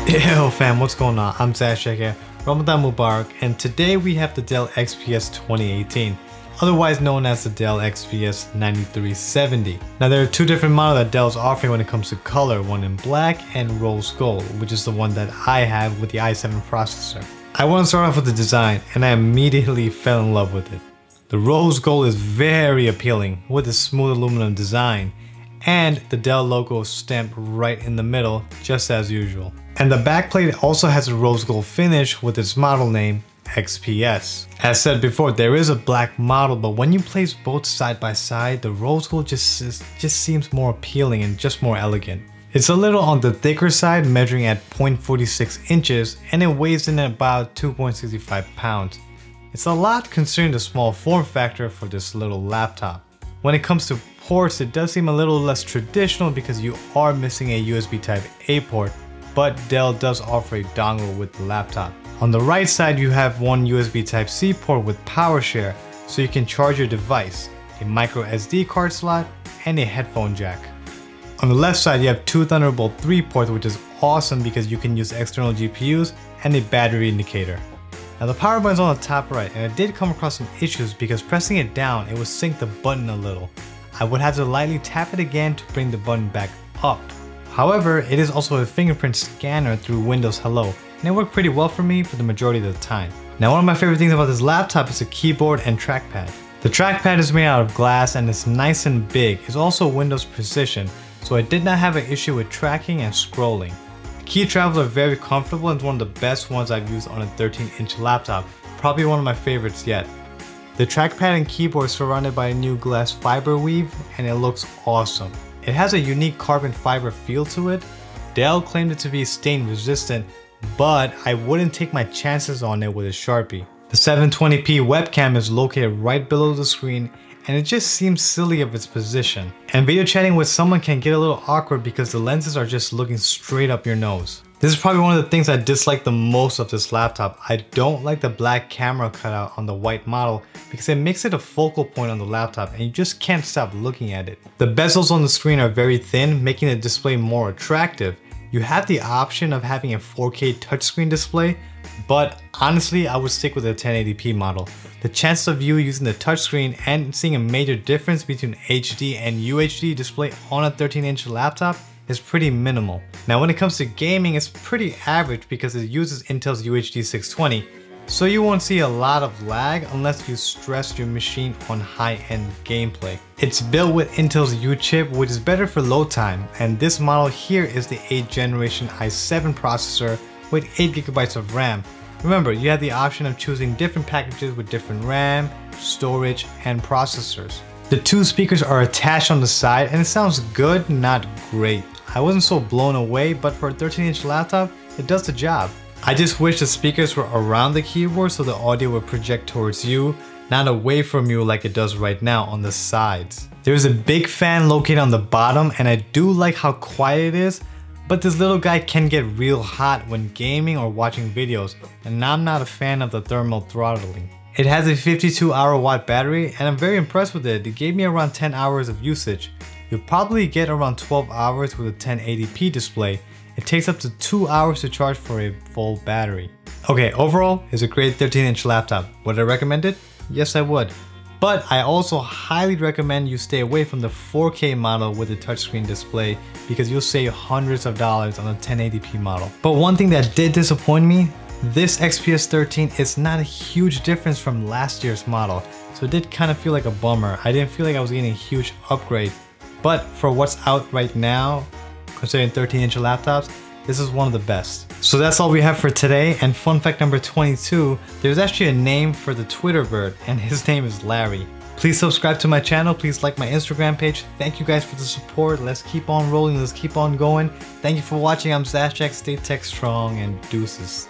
Yo fam, what's going on? I'm Sayzad here, Ramadan Mubarak, and today we have the Dell XPS 2018, otherwise known as the Dell XPS 9370. Now there are two different models that Dell is offering when it comes to color, one in black and rose gold, which is the one that I have with the i7 processor. I want to start off with the design, and I immediately fell in love with it. The rose gold is very appealing with the smooth aluminum design, and the Dell logo is stamped right in the middle, just as usual. And the backplate also has a rose gold finish with its model name XPS. As said before, there is a black model, but when you place both side by side, the rose gold just seems more appealing and just more elegant. It's a little on the thicker side, measuring at 0.46 inches, and it weighs in at about 2.65 pounds. It's a lot considering the small form factor for this little laptop. When it comes to ports, it does seem a little less traditional because you are missing a USB Type A port, but Dell does offer a dongle with the laptop. On the right side, you have one USB Type C port with power share, so you can charge your device, a micro SD card slot, and a headphone jack. On the left side, you have two Thunderbolt 3 ports, which is awesome because you can use external GPUs and a battery indicator. Now the power button is on the top right, and I did come across some issues because pressing it down, it would sink the button a little. I would have to lightly tap it again to bring the button back up. However, it is also a fingerprint scanner through Windows Hello, and it worked pretty well for me for the majority of the time. Now one of my favorite things about this laptop is the keyboard and trackpad. The trackpad is made out of glass and it's nice and big. It's also Windows Precision, so I did not have an issue with tracking and scrolling. The key travels are very comfortable and it's one of the best ones I've used on a 13-inch laptop, probably one of my favorites yet. The trackpad and keyboard is surrounded by a new glass fiber weave and it looks awesome. It has a unique carbon fiber feel to it. Dell claimed it to be stain resistant, but I wouldn't take my chances on it with a Sharpie. The 720p webcam is located right below the screen and it just seems silly of its position. And video chatting with someone can get a little awkward because the lenses are just looking straight up your nose. This is probably one of the things I dislike the most of this laptop. I don't like the black camera cutout on the white model because it makes it a focal point on the laptop and you just can't stop looking at it. The bezels on the screen are very thin, making the display more attractive. You have the option of having a 4K touchscreen display, but honestly I would stick with a 1080p model. The chances of you using the touchscreen and seeing a major difference between HD and UHD display on a 13-inch laptop is pretty minimal. Now when it comes to gaming, it's pretty average because it uses Intel's UHD 620, so you won't see a lot of lag unless you stress your machine on high-end gameplay. It's built with Intel's U chip, which is better for load time, and this model here is the 8th generation i7 processor with 8GB of RAM. Remember, you have the option of choosing different packages with different RAM, storage, and processors. The two speakers are attached on the side and it sounds good, not great. I wasn't so blown away, but for a 13-inch laptop, it does the job. I just wish the speakers were around the keyboard so the audio would project towards you, not away from you like it does right now on the sides. There's a big fan located on the bottom and I do like how quiet it is, but this little guy can get real hot when gaming or watching videos, and I'm not a fan of the thermal throttling. It has a 52-hour watt battery and I'm very impressed with it. It gave me around 10 hours of usage. You'll probably get around 12 hours with a 1080p display. It takes up to 2 hours to charge for a full battery. Okay, overall, it's a great 13-inch laptop. Would I recommend it? Yes, I would. But I also highly recommend you stay away from the 4K model with the touchscreen display because you'll save hundreds of dollars on a 1080p model. But one thing that did disappoint me, this XPS 13 is not a huge difference from last year's model, so it did kind of feel like a bummer. I didn't feel like I was getting a huge upgrade, but for what's out right now, considering 13-inch laptops, this is one of the best. So that's all we have for today, and fun fact number 22, there's actually a name for the Twitter bird, and his name is Larry. Please subscribe to my channel, please like my Instagram page. Thank you guys for the support. Let's keep on rolling, let's keep on going. Thank you for watching. I'm Sayzad, stay tech strong, and deuces.